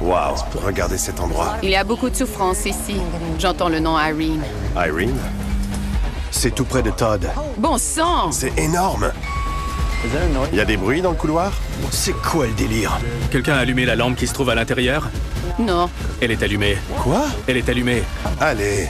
Wow, regardez cet endroit. Il y a beaucoup de souffrance ici. J'entends le nom Irene. Irene? C'est tout près de Todd. Bon sang! C'est énorme! Il y a des bruits dans le couloir? C'est quoi le délire? Quelqu'un a allumé la lampe qui se trouve à l'intérieur? Non. Elle est allumée. Quoi? Elle est allumée. Allez!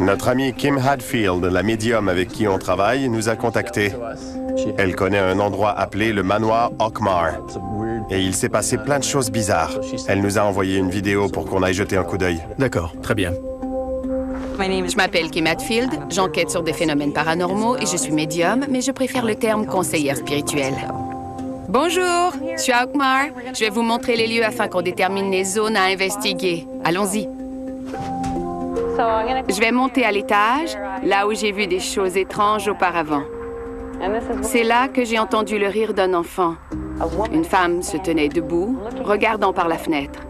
Notre amie Kim Hadfield, la médium avec qui on travaille, nous a contactés. Elle connaît un endroit appelé le manoir Ockmar. Et il s'est passé plein de choses bizarres. Elle nous a envoyé une vidéo pour qu'on aille jeter un coup d'œil. D'accord, très bien. Je m'appelle Kim Hadfield, j'enquête sur des phénomènes paranormaux et je suis médium, mais je préfère le terme conseillère spirituelle. Bonjour, je suis à Ockmar. Je vais vous montrer les lieux afin qu'on détermine les zones à investiguer. Allons-y. Je vais monter à l'étage, là où j'ai vu des choses étranges auparavant. C'est là que j'ai entendu le rire d'un enfant. Une femme se tenait debout, regardant par la fenêtre.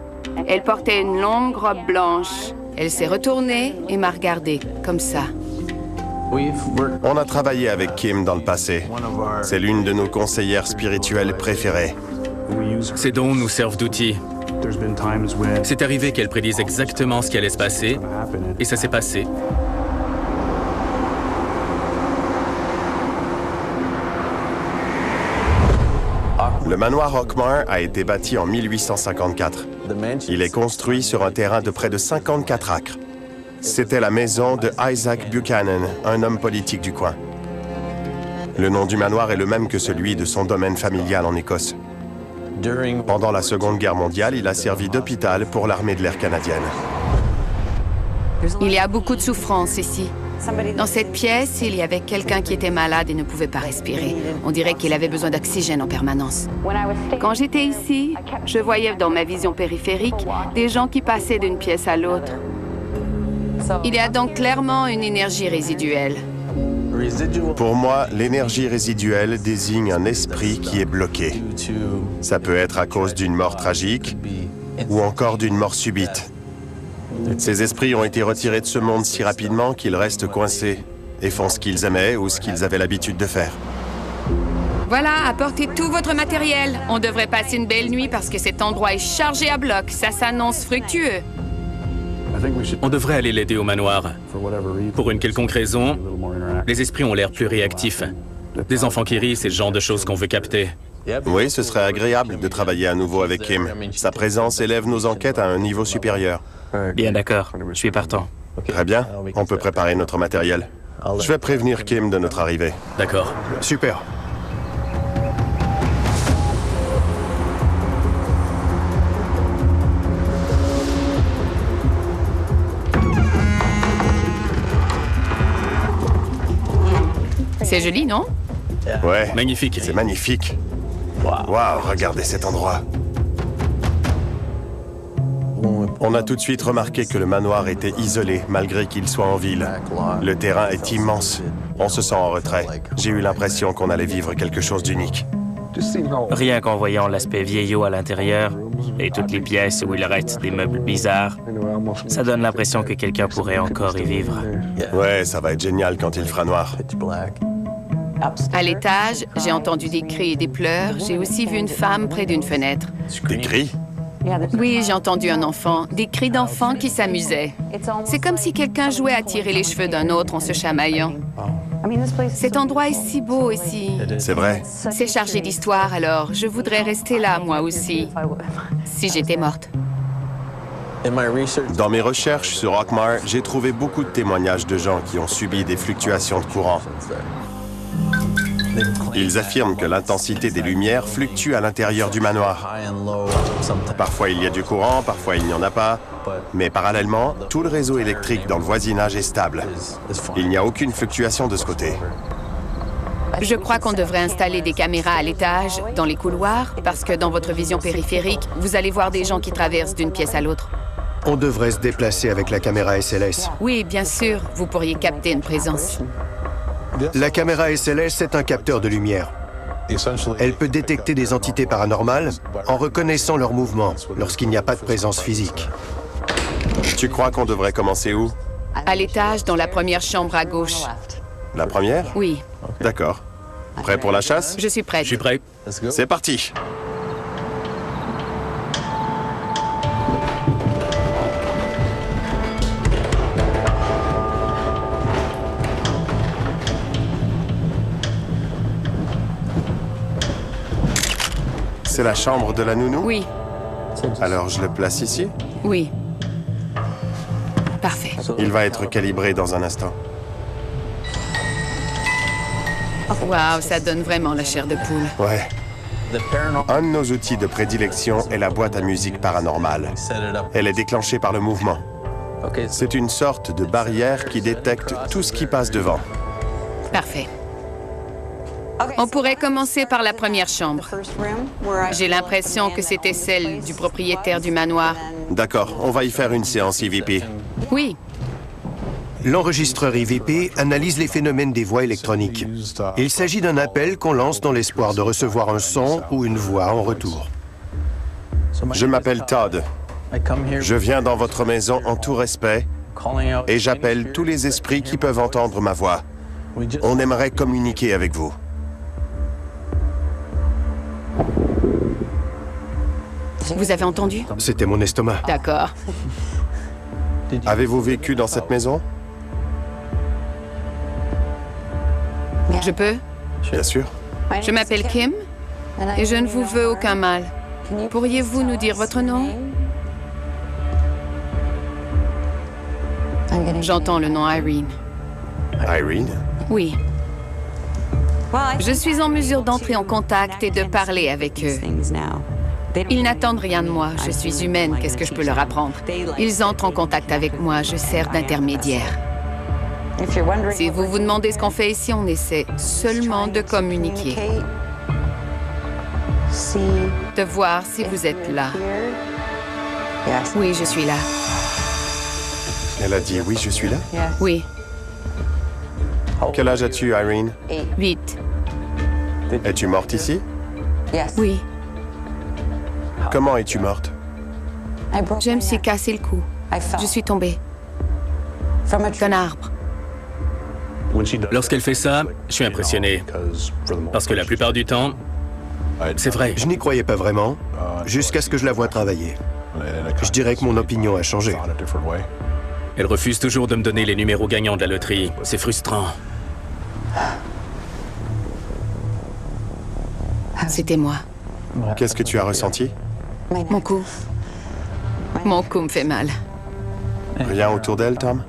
Elle portait une longue robe blanche. Elle s'est retournée et m'a regardée, comme ça. On a travaillé avec Kim dans le passé. C'est l'une de nos conseillères spirituelles préférées. Ces dons nous servent d'outils. C'est arrivé qu'elle prédise exactement ce qui allait se passer, et ça s'est passé. Le manoir Ockmar a été bâti en 1854. Il est construit sur un terrain de près de 54 acres. C'était la maison de Isaac Buchanan, un homme politique du coin. Le nom du manoir est le même que celui de son domaine familial en Écosse. Pendant la Seconde Guerre mondiale, il a servi d'hôpital pour l'armée de l'air canadienne. Il y a beaucoup de souffrance ici. Dans cette pièce, il y avait quelqu'un qui était malade et ne pouvait pas respirer. On dirait qu'il avait besoin d'oxygène en permanence. Quand j'étais ici, je voyais dans ma vision périphérique des gens qui passaient d'une pièce à l'autre. Il y a donc clairement une énergie résiduelle. Pour moi, l'énergie résiduelle désigne un esprit qui est bloqué. Ça peut être à cause d'une mort tragique ou encore d'une mort subite. Ces esprits ont été retirés de ce monde si rapidement qu'ils restent coincés et font ce qu'ils aimaient ou ce qu'ils avaient l'habitude de faire. Voilà, apportez tout votre matériel. On devrait passer une belle nuit parce que cet endroit est chargé à bloc. Ça s'annonce fructueux. On devrait aller l'aider au manoir. Pour une quelconque raison, les esprits ont l'air plus réactifs. Des enfants qui rient, c'est le genre de choses qu'on veut capter. Oui, ce serait agréable de travailler à nouveau avec Kim. Sa présence élève nos enquêtes à un niveau supérieur. Bien d'accord, je suis partant. Très bien, on peut préparer notre matériel. Je vais prévenir Kim de notre arrivée. D'accord. Super. C'est joli, non? Ouais. Magnifique. C'est magnifique. Waouh, regardez cet endroit. On a tout de suite remarqué que le manoir était isolé, malgré qu'il soit en ville. Le terrain est immense. On se sent en retrait. J'ai eu l'impression qu'on allait vivre quelque chose d'unique. Rien qu'en voyant l'aspect vieillot à l'intérieur et toutes les pièces où il reste des meubles bizarres, ça donne l'impression que quelqu'un pourrait encore y vivre. Ouais, ça va être génial quand il fera noir. À l'étage, j'ai entendu des cris et des pleurs. J'ai aussi vu une femme près d'une fenêtre. Des cris? Oui, j'ai entendu un enfant. Des cris d'enfants qui s'amusaient. C'est comme si quelqu'un jouait à tirer les cheveux d'un autre en se chamaillant. Cet endroit est si beau ici. C'est vrai. C'est chargé d'histoire, alors je voudrais rester là, moi aussi, si j'étais morte. Dans mes recherches sur Ockmar, j'ai trouvé beaucoup de témoignages de gens qui ont subi des fluctuations de courant. Ils affirment que l'intensité des lumières fluctue à l'intérieur du manoir. Parfois il y a du courant, parfois il n'y en a pas, Mais parallèlement, tout le réseau électrique dans le voisinage est stable. Il n'y a aucune fluctuation de ce côté. Je crois qu'on devrait installer des caméras à l'étage, dans les couloirs, parce que dans votre vision périphérique, vous allez voir des gens qui traversent d'une pièce à l'autre. On devrait se déplacer avec la caméra SLS. Oui, bien sûr, vous pourriez capter une présence. La caméra SLS est un capteur de lumière. Elle peut détecter des entités paranormales en reconnaissant leurs mouvements lorsqu'il n'y a pas de présence physique. Tu crois qu'on devrait commencer où? À l'étage, dans la première chambre à gauche. La première? Oui, D'accord. Prêt pour la chasse? je suis prête. Je suis prêt. C'est parti! C'est la chambre de la nounou? Oui, Alors je le place ici? oui. Parfait. Il va être calibré dans un instant. Waouh, ça donne vraiment la chair de poule. Ouais. Un de nos outils de prédilection est la boîte à musique paranormale. Elle est déclenchée par le mouvement. C'est une sorte de barrière qui détecte tout ce qui passe devant. Parfait. On pourrait commencer par la première chambre. J'ai l'impression que c'était celle du propriétaire du manoir. D'accord, on va y faire une séance EVP. Oui, L'enregistreur EVP analyse les phénomènes des voix électroniques. Il s'agit d'un appel qu'on lance dans l'espoir de recevoir un son ou une voix en retour. Je m'appelle Todd. Je viens dans votre maison en tout respect et j'appelle tous les esprits qui peuvent entendre ma voix. On aimerait communiquer avec vous. vous avez entendu? C'était mon estomac. D'accord. Avez-vous vécu dans cette maison? Je peux? Bien sûr. Je m'appelle Kim et je ne vous veux aucun mal. Pourriez-vous nous dire votre nom? J'entends le nom Irene. Irene? Oui. Je suis en mesure d'entrer en contact et de parler avec eux. Ils n'attendent rien de moi. Je suis humaine. Qu'est-ce que je peux leur apprendre? Ils entrent en contact avec moi. Je sers d'intermédiaire. Si vous vous demandez ce qu'on fait ici, on essaie seulement de communiquer. De voir si vous êtes là. Oui, je suis là. Elle a dit oui, je suis là. Oui, Quel âge as-tu, Irene? 8. Es-tu morte ici? Oui, Comment es-tu morte? je me suis cassé le cou. Je suis tombée d'un arbre. Lorsqu'elle fait ça, je suis impressionné. Parce que la plupart du temps, c'est vrai. Je n'y croyais pas vraiment, jusqu'à ce que je la voie travailler. Je dirais que mon opinion a changé. Elle refuse toujours de me donner les numéros gagnants de la loterie. C'est frustrant. C'était moi. Qu'est-ce que tu as ressenti? Mon cou. Mon cou me fait mal. Rien autour d'elle, Tom?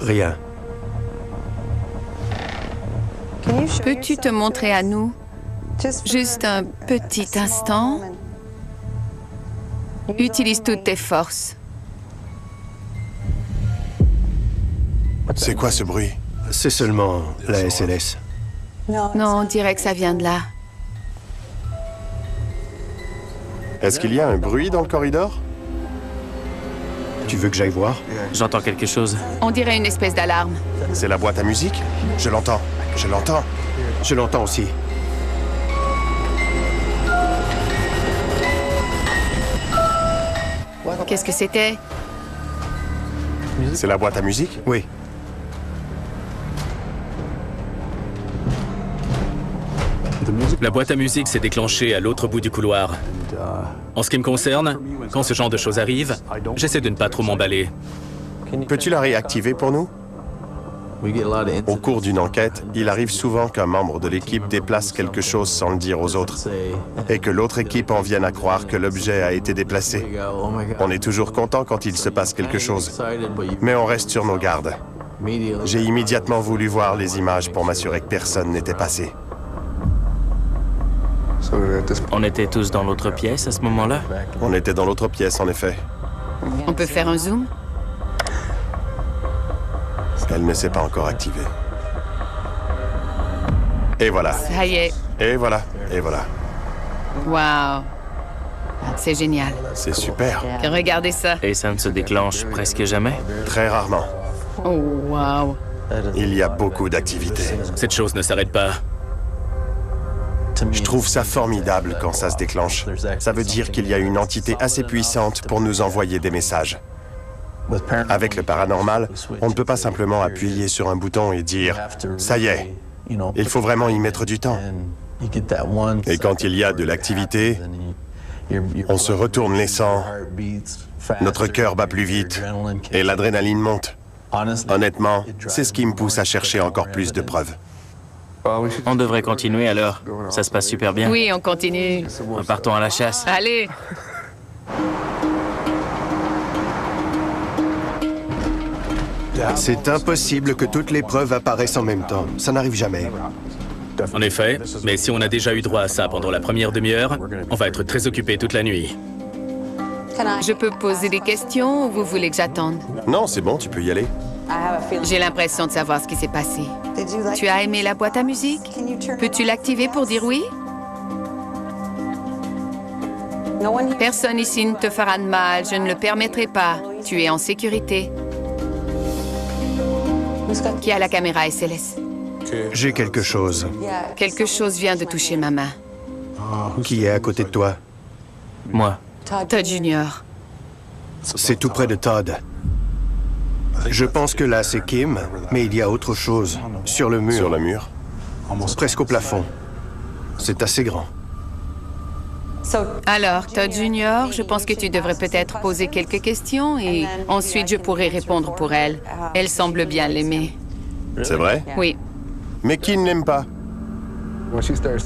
Rien. Peux-tu te montrer à nous? Juste un petit instant. Utilise toutes tes forces. C'est quoi ce bruit? C'est seulement la SLS. Non, on dirait que ça vient de là. Est-ce qu'il y a un bruit dans le corridor? Tu veux que j'aille voir? J'entends quelque chose. On dirait une espèce d'alarme. C'est la boîte à musique? Je l'entends. Je l'entends. Je l'entends aussi. Qu'est-ce que c'était? C'est la boîte à musique? Oui. La boîte à musique s'est déclenchée à l'autre bout du couloir. En ce qui me concerne, quand ce genre de choses arrive, j'essaie de ne pas trop m'emballer. Peux-tu la réactiver pour nous? Au cours d'une enquête, il arrive souvent qu'un membre de l'équipe déplace quelque chose sans le dire aux autres et que l'autre équipe en vienne à croire que l'objet a été déplacé. On est toujours content quand il se passe quelque chose, mais on reste sur nos gardes. J'ai immédiatement voulu voir les images pour m'assurer que personne n'était passé. On était tous dans l'autre pièce à ce moment-là? On était dans l'autre pièce, en effet. On peut faire un zoom? Elle ne s'est pas encore activée. Et voilà. Ça y est. Et voilà. Et voilà. Wow. C'est génial. C'est super. Regardez ça. Et ça ne se déclenche presque jamais? Très rarement. Oh, wow. Il y a beaucoup d'activités. Cette chose ne s'arrête pas. Je trouve ça formidable quand ça se déclenche. Ça veut dire qu'il y a une entité assez puissante pour nous envoyer des messages. Avec le paranormal, on ne peut pas simplement appuyer sur un bouton et dire « ça y est ». Il faut vraiment y mettre du temps. Et quand il y a de l'activité, on se retourne les sangs, notre cœur bat plus vite et l'adrénaline monte. Honnêtement, c'est ce qui me pousse à chercher encore plus de preuves. On devrait continuer alors. Ça se passe super bien. Oui, on continue. Partons à la chasse. Allez. C'est impossible que toutes les preuves apparaissent en même temps. Ça n'arrive jamais. En effet, mais si on a déjà eu droit à ça pendant la première demi-heure, on va être très occupé toute la nuit. Je peux poser des questions ou vous voulez que j'attende? Non, c'est bon, tu peux y aller. J'ai l'impression de savoir ce qui s'est passé. Tu as aimé la boîte à musique? Peux-tu l'activer pour dire oui? Personne ici ne te fera de mal, je ne le permettrai pas. Tu es en sécurité. Qui a la caméra SLS? J'ai quelque chose. Quelque chose vient de toucher ma main. Qui est à côté de toi? Moi. Todd Junior. C'est tout près de Todd. Je pense que là, c'est Kim, mais il y a autre chose. Sur le mur. Sur le mur. Presque au plafond. C'est assez grand. Alors, Todd Junior, je pense que tu devrais peut-être poser quelques questions et ensuite je pourrai répondre pour elle. Elle semble bien l'aimer. C'est vrai? Oui. Mais qui ne l'aime pas?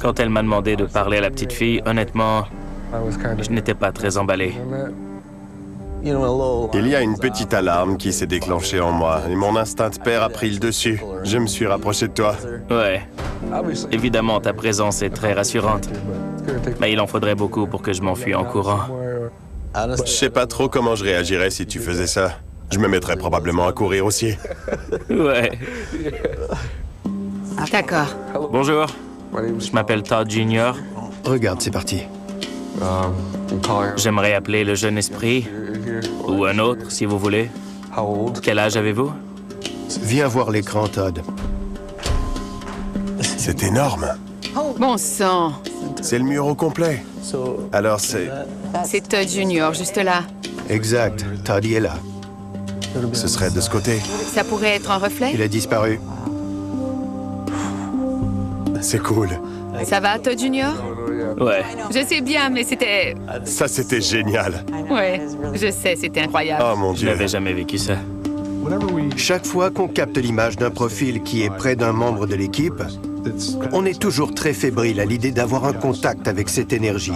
Quand elle m'a demandé de parler à la petite fille, honnêtement, je n'étais pas très emballé. Il y a une petite alarme qui s'est déclenchée en moi et mon instinct de père a pris le dessus. Je me suis rapproché de toi. Ouais. Évidemment, ta présence est très rassurante. Mais il en faudrait beaucoup pour que je m'enfuie en courant. Je sais pas trop comment je réagirais si tu faisais ça. Je me mettrais probablement à courir aussi. Ouais. D'accord. Bonjour. Je m'appelle Todd Junior. Regarde, c'est parti. J'aimerais appeler le jeune esprit, ou un autre, si vous voulez. Quel âge avez-vous? Viens voir l'écran, Todd. C'est énorme. Bon sang. C'est le mur au complet. Alors c'est... C'est Todd Junior, juste là. Exact. Todd y est là. Ce serait de ce côté. Ça pourrait être un reflet? Il a disparu. C'est cool. Ça va, Todd Junior? Ouais. Je sais bien, mais c'était... Ça, c'était génial. Ouais, je sais, c'était incroyable. Oh mon Je Dieu. n'avais jamais vécu ça. Chaque fois qu'on capte l'image d'un profil qui est près d'un membre de l'équipe, on est toujours très fébrile à l'idée d'avoir un contact avec cette énergie.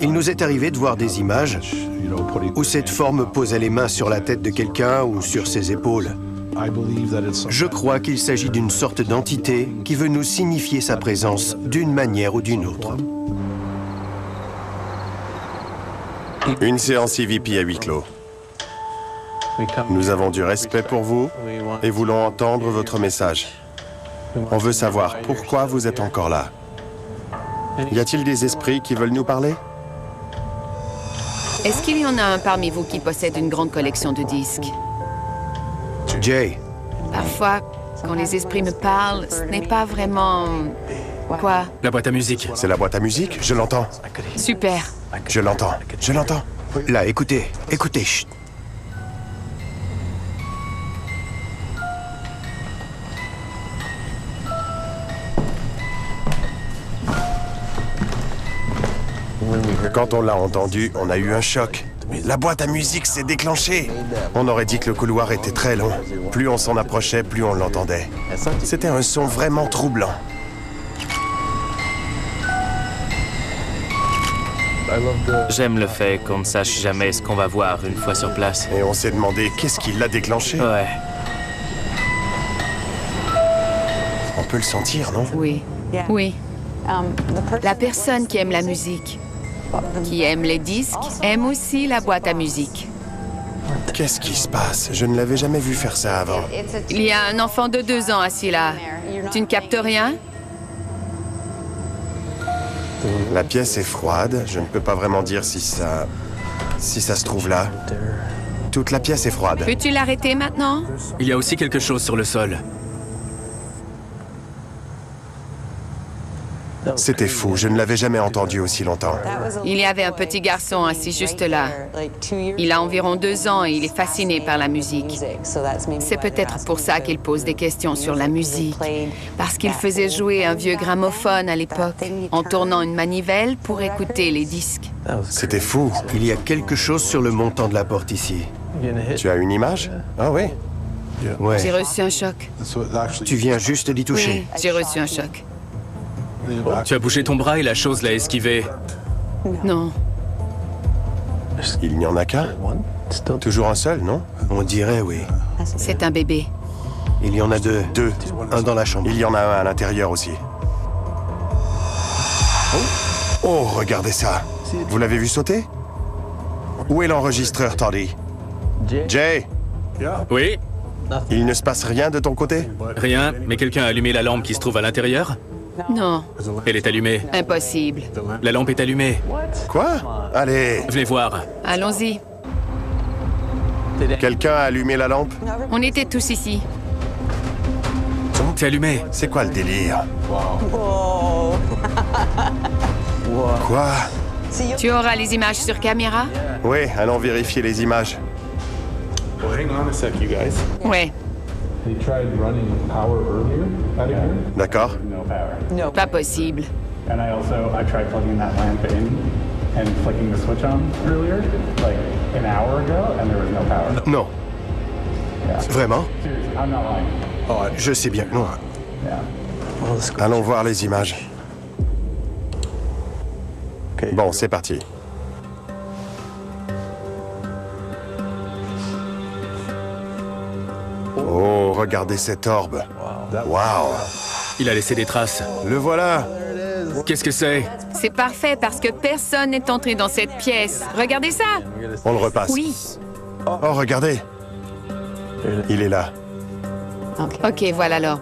Il nous est arrivé de voir des images où cette forme posait les mains sur la tête de quelqu'un ou sur ses épaules. Je crois qu'il s'agit d'une sorte d'entité qui veut nous signifier sa présence d'une manière ou d'une autre. Une séance EVP à huis clos. Nous avons du respect pour vous et voulons entendre votre message. On veut savoir pourquoi vous êtes encore là. Y a-t-il des esprits qui veulent nous parler? Est-ce qu'il y en a un parmi vous qui possède une grande collection de disques? Jay, Parfois, quand les esprits me parlent, ce n'est pas vraiment... Quoi? La boîte à musique. C'est la boîte à musique? Je l'entends. Super. Je l'entends. Je l'entends. là, écoutez, écoutez, chut. Quand on l'a entendu, on a eu un choc. La boîte à musique s'est déclenchée. On aurait dit que le couloir était très long. Plus on s'en approchait, plus on l'entendait. C'était un son vraiment troublant. J'aime le fait qu'on ne sache jamais ce qu'on va voir une fois sur place. Et on s'est demandé qu'est-ce qui l'a déclenché. Ouais. On peut le sentir, non? Oui. Oui. La personne qui aime la musique qui aime les disques, aime aussi la boîte à musique. Qu'est-ce qui se passe? Je ne l'avais jamais vu faire ça avant. Il y a un enfant de 2 ans assis là. Tu ne captes rien? La pièce est froide. Je ne peux pas vraiment dire si ça se trouve là. Toute la pièce est froide. Peux-tu l'arrêter maintenant? Il y a aussi quelque chose sur le sol. C'était fou. Je ne l'avais jamais entendu aussi longtemps. Il y avait un petit garçon assis juste là. Il a environ 2 ans et il est fasciné par la musique. C'est peut-être pour ça qu'il pose des questions sur la musique. Parce qu'il faisait jouer un vieux gramophone à l'époque, en tournant une manivelle pour écouter les disques. C'était fou. Il y a quelque chose sur le montant de la porte ici. Tu as une image? Ah oui. Ouais. J'ai reçu un choc. Tu viens juste d'y toucher. Oui, j'ai reçu un choc. Tu as bougé ton bras et la chose l'a esquivé. Non. Il n'y en a qu'un? Toujours un seul, non? On dirait, oui. C'est un bébé. Il y en a 2. 2. Un dans la chambre. Il y en a un à l'intérieur aussi. Oh, regardez ça. Vous l'avez vu sauter? Où est l'enregistreur, Toddy? Jay, Oui? il ne se passe rien de ton côté? Rien, mais quelqu'un a allumé la lampe qui se trouve à l'intérieur? Non, Elle est allumée. impossible. La lampe est allumée. Quoi? Allez, Venez voir. Allons-y. quelqu'un a allumé la lampe? On était tous ici. C'est allumé. C'est quoi le délire? Quoi? Tu auras les images sur caméra? Oui, allons vérifier les images. Hang on a sec, you guys. Ouais, They tried running power earlier out of here. D'accord. No power. pas possible. And I tried plugging that lamp in and flicking the switch on earlier, like an hour ago, and there was no power. Non. Vraiment? Seriously, I'm not lying. Je sais bien que non. Yeah. Allons voir les images. Bon, c'est parti. Oh, regardez cet orbe. Waouh! Il a laissé des traces. Le voilà! Qu'est-ce que c'est? C'est parfait parce que personne n'est entré dans cette pièce. Regardez ça! On le repasse. Oui. Oh, regardez! Il est là. Ok, voilà l'orbe.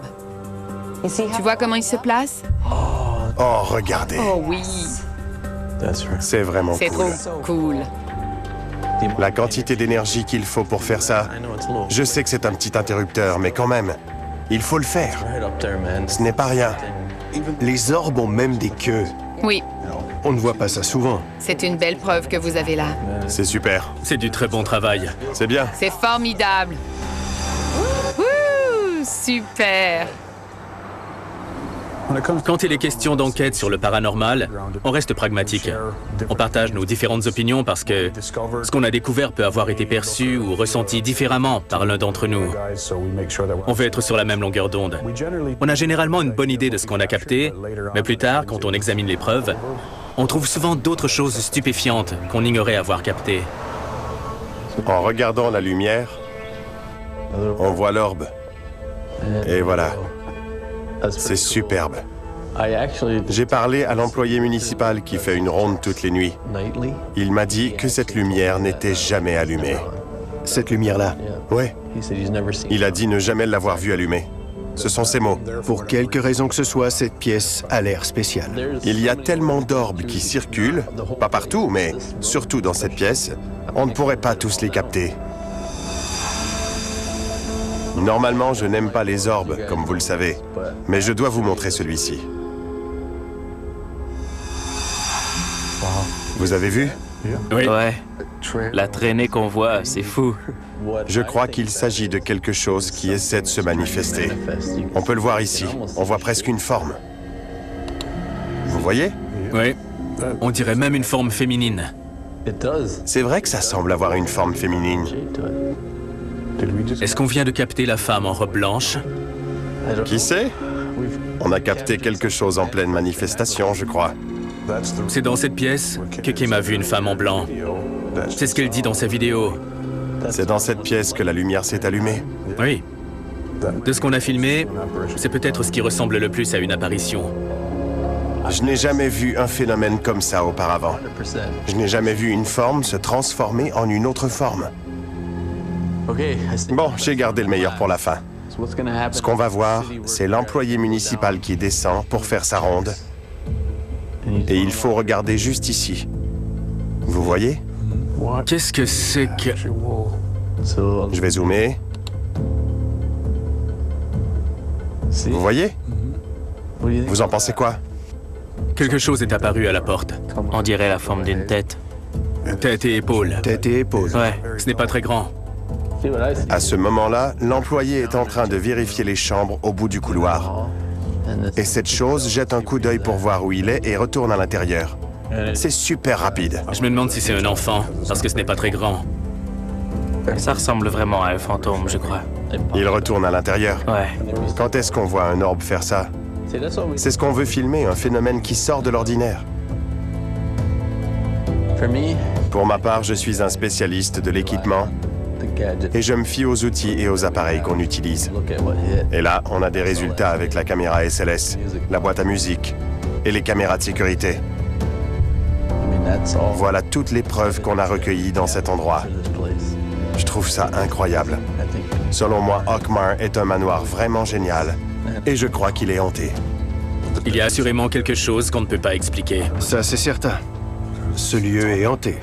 Tu vois comment il se place? Oh, regardez! Oh oui, C'est vraiment c'est cool. trop cool. La quantité d'énergie qu'il faut pour faire ça. Je sais que c'est un petit interrupteur, mais quand même, il faut le faire. Ce n'est pas rien. Les orbes ont même des queues. Oui, On ne voit pas ça souvent. c'est une belle preuve que vous avez là. C'est super. C'est du très bon travail. C'est bien. C'est formidable. Wouh, super. Quand il est question d'enquête sur le paranormal, on reste pragmatique. On partage nos différentes opinions parce que ce qu'on a découvert peut avoir été perçu ou ressenti différemment par l'un d'entre nous. On veut être sur la même longueur d'onde. On a généralement une bonne idée de ce qu'on a capté, mais plus tard, quand on examine les preuves, on trouve souvent d'autres choses stupéfiantes qu'on ignorait avoir captées. En regardant la lumière, on voit l'orbe. Et voilà. C'est superbe. J'ai parlé à l'employé municipal qui fait une ronde toutes les nuits. Il m'a dit que cette lumière n'était jamais allumée. Cette lumière-là, Ouais, il a dit ne jamais l'avoir vue allumée. Ce sont ses mots. pour quelque raison que ce soit, cette pièce a l'air spéciale. Il y a tellement d'orbes qui circulent, pas partout, mais surtout dans cette pièce, on ne pourrait pas tous les capter. Normalement, je n'aime pas les orbes, comme vous le savez, mais je dois vous montrer celui-ci. Vous avez vu? Oui. Ouais. La traînée qu'on voit, c'est fou. Je crois qu'il s'agit de quelque chose qui essaie de se manifester. On peut le voir ici. On voit presque une forme. Vous voyez? Oui. On dirait même une forme féminine. C'est vrai que ça semble avoir une forme féminine. Est-ce qu'on vient de capter la femme en robe blanche? Qui sait? On a capté quelque chose en pleine manifestation, je crois. C'est dans cette pièce que Kim a vu une femme en blanc. C'est ce qu'elle dit dans sa vidéo. C'est dans cette pièce que la lumière s'est allumée. Oui. De ce qu'on a filmé, c'est peut-être ce qui ressemble le plus à une apparition. Je n'ai jamais vu un phénomène comme ça auparavant. Je n'ai jamais vu une forme se transformer en une autre forme. Bon, j'ai gardé le meilleur pour la fin. Ce qu'on va voir, c'est l'employé municipal qui descend pour faire sa ronde. Et il faut regarder juste ici. Vous voyez? Qu'est-ce que c'est que... Je vais zoomer. Vous voyez? Vous en pensez quoi? Quelque chose est apparu à la porte. On dirait la forme d'une tête. Tête et épaules. Tête et épaules. Ouais. Ce n'est pas très grand. À ce moment-là, l'employé est en train de vérifier les chambres au bout du couloir. Et cette chose jette un coup d'œil pour voir où il est et retourne à l'intérieur. C'est super rapide. Je me demande si c'est un enfant, parce que ce n'est pas très grand. Ça ressemble vraiment à un fantôme, je crois. Il retourne à l'intérieur. Ouais. Quand est-ce qu'on voit un orbe faire ça? C'est ce qu'on veut filmer, un phénomène qui sort de l'ordinaire. Pour ma part, je suis un spécialiste de l'équipement et je me fie aux outils et aux appareils qu'on utilise. Et là, on a des résultats avec la caméra SLS, la boîte à musique et les caméras de sécurité. Voilà toutes les preuves qu'on a recueillies dans cet endroit. Je trouve ça incroyable. Selon moi, Hawkmar est un manoir vraiment génial. Et je crois qu'il est hanté. Il y a assurément quelque chose qu'on ne peut pas expliquer. Ça, c'est certain. Ce lieu est hanté.